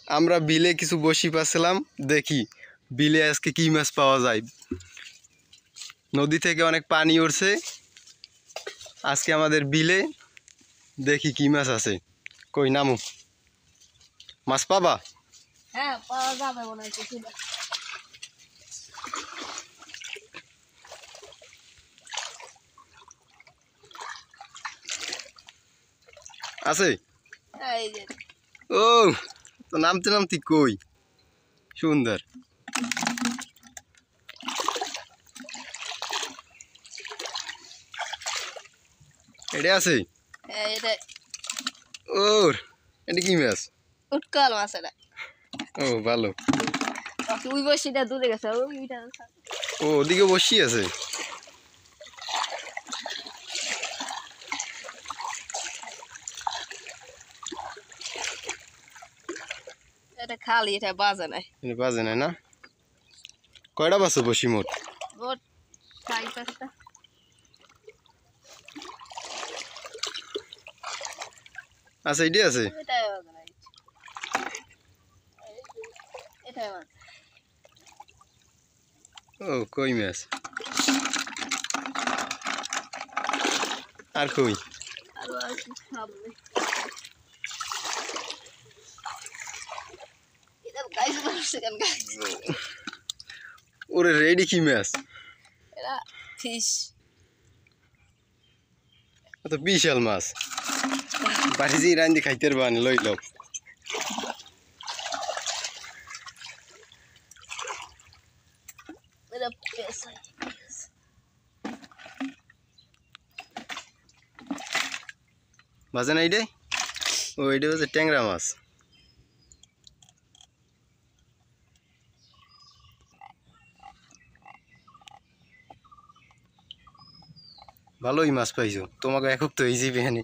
আমরা বিলে কিছু বসি পাচ্ছিলাম, দেখি বিলে আজকে কি মাছ পাওয়া যায়। নদী থেকে অনেক পানি উঠছে, আজকে আমাদের বিলে দেখি কি মাছ আছে। কই নামু, মাছ পাবা? হ্যাঁ পাওয়া যাবে মনে হয় কিছু। আছে? এই যে ও তো নামতে নামতে কই সুন্দর। এটা আছে? এটা ওর এটা কি মাছ? উটকল মাছ এটা। ও ভালো। ওই বসিটা দূরে গেছে, ওইটা ও ওদিকে বসি আছে। এটা খালি, এটা বাজে নাই। এটা বাজে নাই না? কয়টা বাজছে বসি মোট? মোট 4-5টা। আচ্ছা এটাই আছে। এটাই বাজে নাই, এটাই বাজে। ও কই মাছ আর কই? আর কি সামনে এটা গাইস মারছে কেন গাইস? ওরে রেডি কি মাছ? এটা ফিশ। তো বিশাল মাছ, বাড়ি যে রান্দি খাইতে পারবানি, লই লও। এটা পেছাই বাজে না এইটাই? ও এইটা হচ্ছে ট্যাংরা মাছ। ভালোই মাছ পাইছো, তোমাকে একক তো এই জিবি এনে।